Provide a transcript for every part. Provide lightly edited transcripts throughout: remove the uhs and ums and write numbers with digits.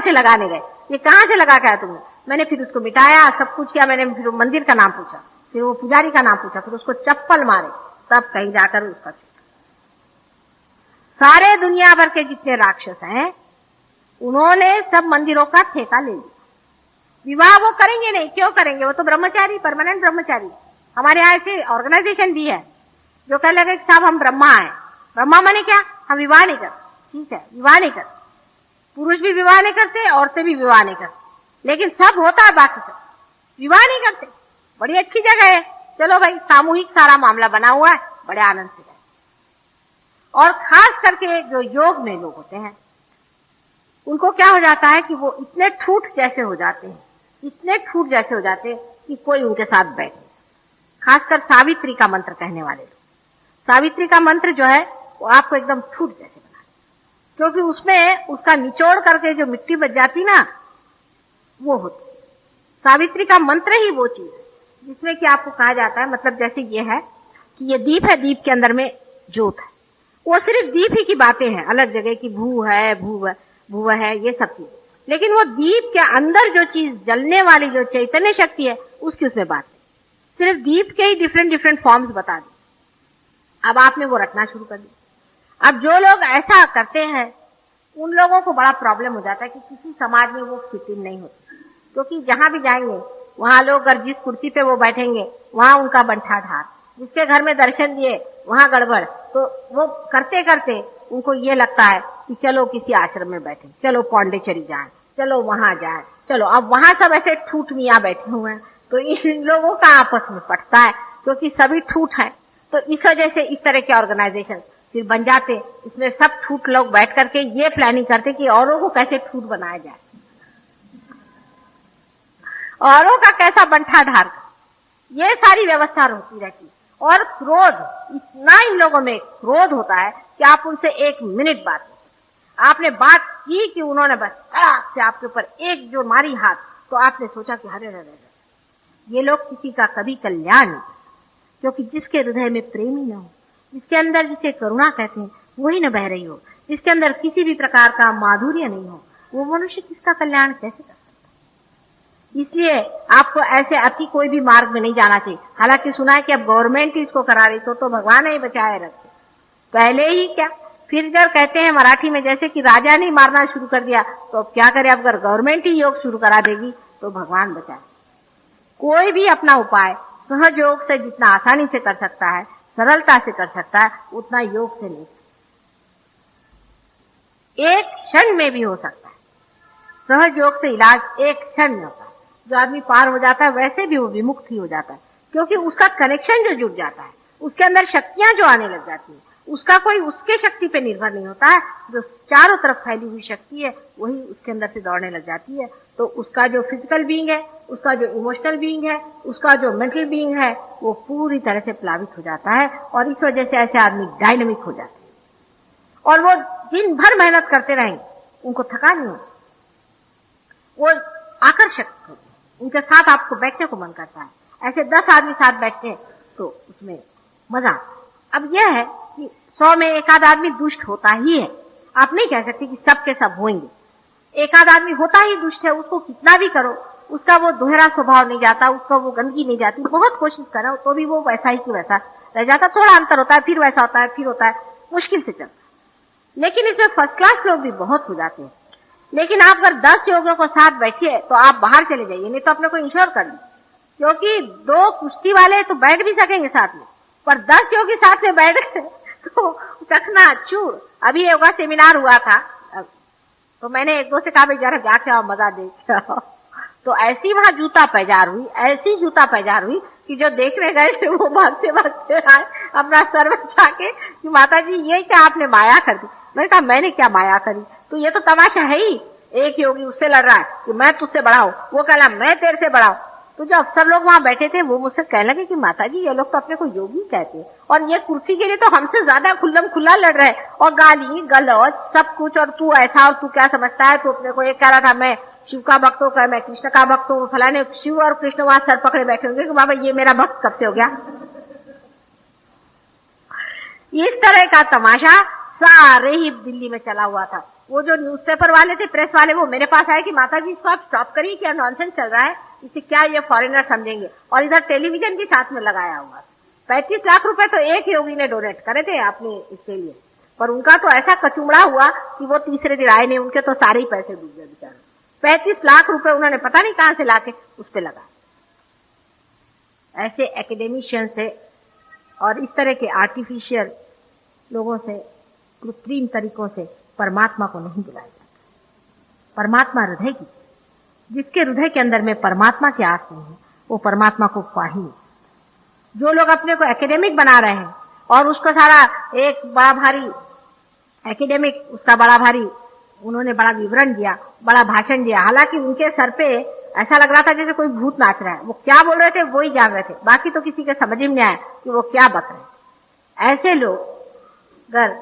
से लगाने गए, ये कहाँ से लगा के आया तुमने? मैंने फिर उसको मिटाया, सब कुछ किया, मैंने फिर मंदिर का नाम पूछा, फिर वो पुजारी का नाम पूछा, फिर उसको चप्पल मारे, तब कहीं जाकर उसका सारे दुनिया भर के जितने राक्षस हैं उन्होंने सब मंदिरों का ठेका ले लिया। विवाह वो करेंगे नहीं, क्यों करेंगे? वो तो ब्रह्मचारी, परमानेंट ब्रह्मचारी। हमारे यहाँ ऐसे ऑर्गेनाइजेशन भी है जो कह लगे साहब हम ब्रह्मा हैं। ब्रह्मा माने क्या? हम विवाह नहीं करते। ठीक है, विवाह नहीं करते, पुरुष भी विवाह नहीं करते, औरतें भी विवाह नहीं करती, लेकिन सब होता है, बाकी सब विवाह नहीं करते। बड़ी अच्छी जगह है, चलो भाई सामूहिक सारा मामला बना हुआ है, बड़े आनंद से गए। और खास करके जो योग में लोग होते हैं उनको क्या हो जाता है कि वो इतने ठूठ जैसे हो जाते हैं, इतने ठूठ जैसे हो जाते हैं कि कोई उनके साथ बैठे। खासकर सावित्री का मंत्र कहने वाले लोग, सावित्री का मंत्र जो है वो आपको एकदम ठूठ जैसे बना, क्योंकि उसमें उसका निचोड़ करके जो मिट्टी बच जाती ना, वो होती। सावित्री का मंत्र ही वो चीज है जिसमें कि आपको कहा जाता है, मतलब जैसे ये है कि ये दीप है, दीप के अंदर में ज्योत है, वो सिर्फ दीप ही की बातें हैं, अलग जगह की भू है, भूव है, ये सब चीज, लेकिन वो दीप के अंदर जो चीज जलने वाली जो चैतन्य शक्ति है उसकी उसमें बात है। सिर्फ दीप के ही डिफरेंट डिफरेंट फॉर्म्स बता दी। अब आपने वो रटना शुरू कर दिया। अब जो लोग ऐसा करते हैं उन लोगों को बड़ा प्रॉब्लम हो जाता है कि किसी समाज में वो फिट इन नहीं होती, क्योंकि जहां भी जाएंगे वहां लोग अगर जिस कुर्सी पे वो बैठेंगे वहां उनका बंठा ढार, जिसके घर में दर्शन दिए वहां गड़बड़, तो वो करते करते उनको ये लगता है कि चलो किसी आश्रम में बैठे, चलो पौंडेचेरी जाए, चलो वहां जाए, चलो। अब वहां सब ऐसे ठूठ मियाँ बैठे हुए हैं, तो इन लोगों का आपस में पटता है, क्योंकि सभी ठूठ है। तो इस वजह से इस तरह के ऑर्गेनाइजेशन फिर बन जाते, इसमें सब ठूठ लोग बैठ करके ये प्लानिंग करते कि औरों को कैसे ठूठ बनाया जाए, औरों का कैसा बंठा ढार, ये सारी व्यवस्था होती रहती। और क्रोध, इतना इन लोगों में क्रोध होता है कि आप उनसे एक मिनट बात, आपने बात की कि उन्होंने बस से आपके ऊपर एक जो मारी हाथ, तो आपने सोचा कि हरे हरे ये लोग किसी का कभी कल्याण नहीं, क्योंकि जिसके हृदय में प्रेम ही न हो, जिसके अंदर जिसे करुणा कहते हैं वही न बह रही हो, जिसके अंदर किसी भी प्रकार का माधुर्य नहीं हो, वो मनुष्य किसका कल्याण कैसे कर सकता है? इसलिए आपको ऐसे अति कोई भी मार्ग में नहीं जाना चाहिए। हालांकि सुना है कि अब गवर्नमेंट ही इसको करा रही, तो भगवान ही बचाए रखते, पहले ही क्या। फिर जब कहते हैं मराठी में जैसे कि राजा ने मारना शुरू कर दिया, तो अब क्या करें, अब अगर गवर्नमेंट ही योग शुरू करा देगी तो भगवान बचाए। कोई भी अपना उपाय सहज योग से जितना आसानी से कर सकता है, सरलता से कर सकता है, उतना योग से नहीं, एक क्षण में भी हो सकता है। सहज योग से इलाज एक क्षण में होता है। जो आदमी पार हो जाता है वैसे भी वो विमुक्त ही हो जाता है, क्योंकि उसका कनेक्शन जो जुड़ जाता है, उसके अंदर शक्तियां जो आने लग जाती है, उसका कोई उसके शक्ति पे निर्भर नहीं होता है। जो चारों तरफ फैली हुई शक्ति है वही उसके अंदर से दौड़ने लग जाती है। तो उसका जो फिजिकल बीइंग है, उसका जो इमोशनल बीइंग है, उसका जो मेंटल बीइंग है, वो पूरी तरह से प्लावित हो जाता है। और इस वजह से ऐसे आदमी डायनामिक हो जाते हैं और वो दिन भर मेहनत करते रहेंगे, उनको थकान नहीं होती, वो आकर्षक होते हैं, उनके साथ आपको बैठने को मन करता है। ऐसे 10 आदमी साथ बैठते हैं तो उसमें मजा। अब यह है कि 100 में एक आध आदमी दुष्ट होता ही है, आप नहीं कह सकते कि सब के सब होंगे। एक आध आदमी होता ही दुष्ट है, उसको कितना भी करो उसका वो दोहरा स्वभाव नहीं जाता, उसका वो गंदगी नहीं जाती, बहुत कोशिश करो तो भी वो वैसा ही कि वैसा रह जाता। थोड़ा अंतर होता है, फिर वैसा होता है, फिर होता है, मुश्किल से चलता है। लेकिन इसमें फर्स्ट क्लास लोग भी बहुत हो जाते हैं। लेकिन आप अगर 10 योगियों को साथ बैठिए तो आप बाहर चले जाइए, नहीं तो अपने को इंश्योर कर ली, क्योंकि 2 कुश्ती वाले तो बैठ भी सकेंगे साथ में, पर 10 योगी साथ में बैठ गए तो चकना चूर। अभी योगा सेमिनार हुआ था तो मैंने एक दो से कहा भाई जरा जाके आओ, मजा देख आओ। तो ऐसी वहां जूता पैजार हुई, ऐसी जूता पैजार हुई कि जो देखने गए वो भागते भागते आए अपना सर बचा के कि माता जी ये क्या आपने माया कर दी। मैंने कहा मैंने क्या माया करी, तो ये तो तमाशा है ही। एक योगी उससे लड़ रहा है कि मैं तुझसे बड़ा हूं, वो कह रहा मैं तेरे से बड़ा हूं। तो जो अफसर लोग वहां बैठे थे वो मुझसे कहने लगे कि माता जी ये लोग तो अपने को योगी कहते हैं और ये कुर्सी के लिए तो हमसे ज्यादा खुल्लम खुल्ला लड़ रहे हैं और गाली गलौज सब कुछ, और तू ऐसा और तू क्या समझता है। तो अपने को एक कह रहा था मैं शिव का भक्त हूँ, मैं कृष्ण का भक्त हूँ, फलाने शिव और कृष्ण वहां सर पकड़े बैठे होंगे कि बाबा ये मेरा भक्त कब से हो गया। इस तरह का तमाशा सारे ही दिल्ली में चला हुआ था। वो जो न्यूज़पेपर वाले थे, प्रेस वाले, वो मेरे पास आए कि माता जी इसको आप स्टॉप करिए, क्या नॉनसेंस चल रहा है, इसे क्या ये फॉरेनर समझेंगे। और इधर टेलीविजन भी साथ में लगाया हुआ। 35 लाख रुपए तो एक योगी ने डोनेट करे थे आपने इसके लिए, पर उनका तो ऐसा कचुमड़ा हुआ कि वो तीसरे दिन आए नहीं, उनके तो सारे ही पैसे डूब गए बेचारे। 35 लाख रुपए उन्होंने पता नहीं कहां से लाके उस पे लगा। ऐसे एकेडमिशियन से और इस तरह के आर्टिफिशियल लोगों से, कृत्रिम तरीकों से परमात्मा को नहीं बुलाया जाता। परमात्मा हृदय की, जिसके हृदय के अंदर में परमात्मा की आस नहीं है, वो परमात्मा को पा ही नहीं। जो लोग अपने को एकेडमिक बना रहे हैं और उसको सारा एक बड़ा भारी एकेडमिक, उसका बड़ा भारी उन्होंने बड़ा विवरण दिया, बड़ा भाषण दिया, हालांकि उनके सर पे ऐसा लग रहा था जैसे कोई भूत नाच रहा है। वो क्या बोल रहे थे वो ही जान रहे थे, बाकी तो किसी के समझ में नहीं आया कि वो क्या बक रहे हैं। ऐसे लोग अगर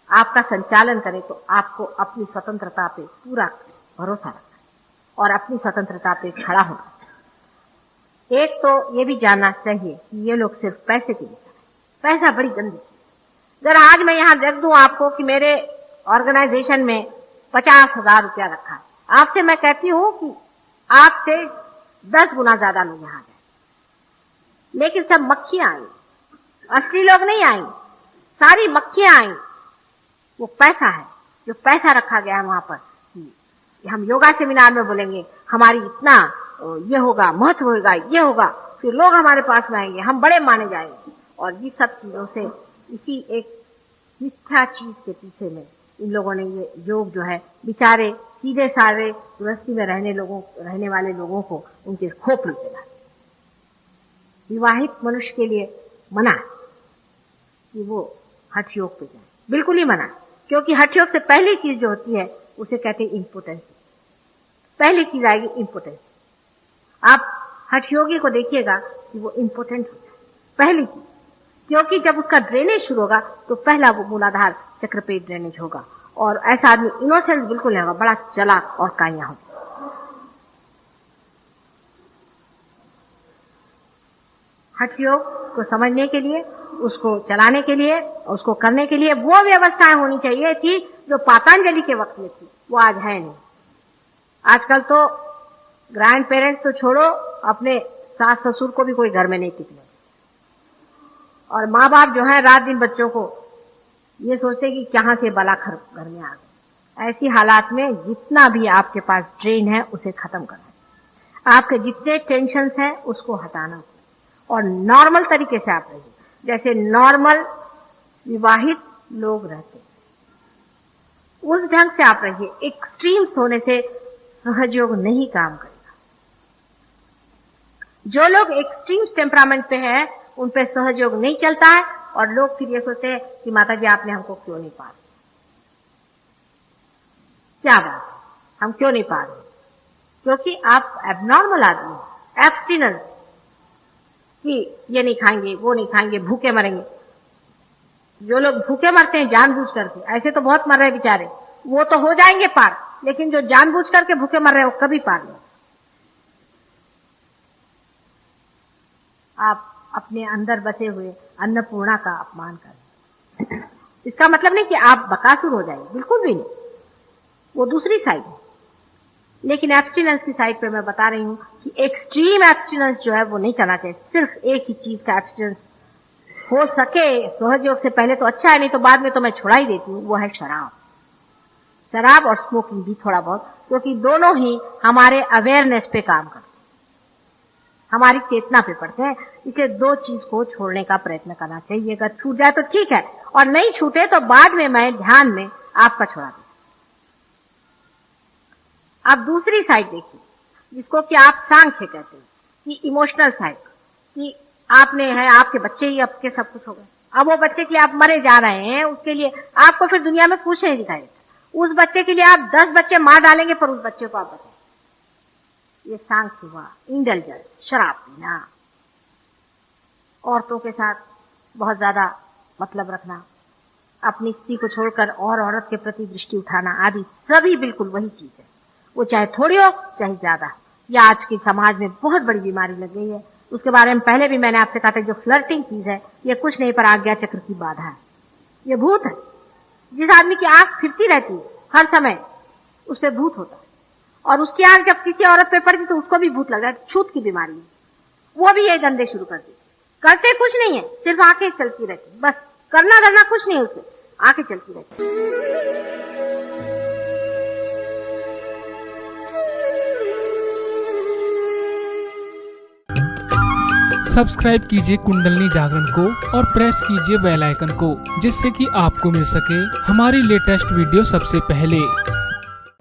आपका संचालन करें तो आपको अपनी स्वतंत्रता पे पूरा भरोसा रखना और अपनी स्वतंत्रता पे खड़ा होना। एक तो ये भी जानना चाहिए कि ये लोग सिर्फ पैसे के लिए, पैसा बड़ी गंदी चीज। अगर आज मैं यहां रख दूं आपको कि मेरे ऑर्गेनाइजेशन में 50,000 रुपया रखा है, आपसे मैं कहती हूं कि आपसे 10 गुना ज्यादा लोग यहां गए, लेकिन सब मक्खियां आई, असली लोग नहीं आई, सारी मक्खियां आई। वो पैसा है, जो पैसा रखा गया है वहां पर। हम योगा सेमिनार में बोलेंगे हमारी इतना ये होगा, महत्व होगा, ये होगा, फिर लोग हमारे पास में आएंगे, हम बड़े माने जाएंगे। और ये सब चीजों से, इसी एक मिथ्या चीज के पीछे में इन लोगों ने ये योग जो है, बेचारे सीधे साधे गृहस्थी में रहने वाले लोगों को उनके खोपड़ी पे डाले। विवाहित मनुष्य के लिए मना कि वो हठ योग पे जाए, बिल्कुल ही मना, क्योंकि हठ योग से पहली चीज जो होती है उसे कहते हैं इम्पोर्टेंस। पहली चीज आएगी इम्पोर्टेंस। आप हठ योगी को देखिएगा कि वो इम्पोर्टेंट होता है पहली चीज, क्योंकि जब उसका ड्रेनेज शुरू होगा तो पहला वो मूलाधार चक्र पे ड्रेनेज होगा। और ऐसा आदमी इनोसेंस बिल्कुल नहीं होगा, बड़ा चालाक और काया होगा। हठ योग को समझने के लिए, उसको चलाने के लिए, उसको करने के लिए वो व्यवस्थाएं होनी चाहिए थी जो पातंजलि के वक्त में थी, वो आज है नहीं। आजकल तो ग्रैंड पेरेंट्स तो छोड़ो, अपने सास ससुर को भी कोई घर में नहीं टिकने, और माँ बाप जो है रात दिन बच्चों को ये सोचते कि कहां से बला घर में आ गए। ऐसी हालात में जितना भी आपके पास ड्रेन है उसे खत्म करना, आपके जितने टेंशन हैं उसको हटाना और नॉर्मल तरीके से आप रहिए, जैसे नॉर्मल विवाहित लोग रहते हैं उस ढंग से आप रहिए। एक्सट्रीम्स होने से सहयोग नहीं काम करेगा। जो लोग एक्सट्रीम टेम्परामेंट पे हैं उन पे सहयोग नहीं चलता है, और लोग फिर ये सोचते हैं कि माता जी आपने हमको क्यों नहीं पा रहे, क्या बात है, हम क्यों नहीं पा रहे? क्योंकि आप एबनॉर्मल आदमी हैं, एब्स्टिनेंस कि ये नहीं खाएंगे, वो नहीं खाएंगे, भूखे मरेंगे। जो लोग भूखे मरते हैं जानबूझ करके, ऐसे तो बहुत मर रहे हैं बेचारे, वो तो हो जाएंगे पार, लेकिन जो जानबूझ करके भूखे मर रहे हैं वो कभी पार नहीं। आप अपने अंदर बसे हुए अन्नपूर्णा का अपमान करें, इसका मतलब नहीं कि आप बकासुर हो जाएंगे, बिल्कुल भी नहीं, वो दूसरी साइड है। लेकिन एब्स्टिनेंस की साइड पे मैं बता रही हूं कि एक्सट्रीम एब्स्टिनेंस जो है वो नहीं करना चाहिए। सिर्फ एक ही चीज का एब्स्टिनेंस हो सके सहयोग से पहले तो अच्छा है, नहीं तो बाद में तो मैं छुड़ा ही देती हूँ, वो है शराब और स्मोकिंग भी थोड़ा बहुत, क्योंकि दोनों ही हमारे अवेयरनेस पे काम करते हैं, हमारी चेतना पे पड़ते हैं। इसे दो चीज को छोड़ने का प्रयत्न करना चाहिए। अगर छूट जाए तो ठीक है, और नहीं छूटे तो बाद में मैं ध्यान में आपका छोड़ा दूं। आप दूसरी साइड देखिए, जिसको कि आप सांख्य कहते हैं, कि इमोशनल साइड, कि आपने है, आपके बच्चे ही आपके सब कुछ हो गए, अब वो बच्चे के लिए आप मरे जा रहे हैं, उसके लिए आपको फिर दुनिया में कुछ नहीं दिखाई देता। उस बच्चे के लिए आप 10 बच्चे मार डालेंगे, पर उस बच्चे को आप बताएं। ये सांख्य हुआ। इंडल्जेंस, शराब पीना, औरतों के साथ बहुत ज्यादा मतलब रखना, अपनी स्त्री को छोड़कर और औरत के प्रति दृष्टि उठाना आदि सभी बिल्कुल वही चीज है। वो चाहे थोड़ी हो चाहे ज्यादा हो। यह आज के समाज में बहुत बड़ी बीमारी लग गई है। उसके बारे में पहले भी मैंने आपसे कहा था, जो फ्लर्टिंग चीज है ये कुछ नहीं पर आज्ञा चक्र की बाधा है, ये भूत है। जिस आदमी की आंख फिरती रहती है, हर समय उस पे भूत होता है, और उसकी आंख जब किसी औरत पे पड़ती तो उसको भी भूत लग रहा है, छूत की बीमारी है, वो भी ये धंधे शुरू कर दी। करते कुछ नहीं है, सिर्फ आंखें चलती रहती, बस करना धरना कुछ नहीं, उससे आंखें चलती रहती। सब्सक्राइब कीजिए कुंडलनी जागरण को और प्रेस कीजिए बेल आइकन को, जिससे कि आपको मिल सके हमारी लेटेस्ट वीडियो सबसे पहले।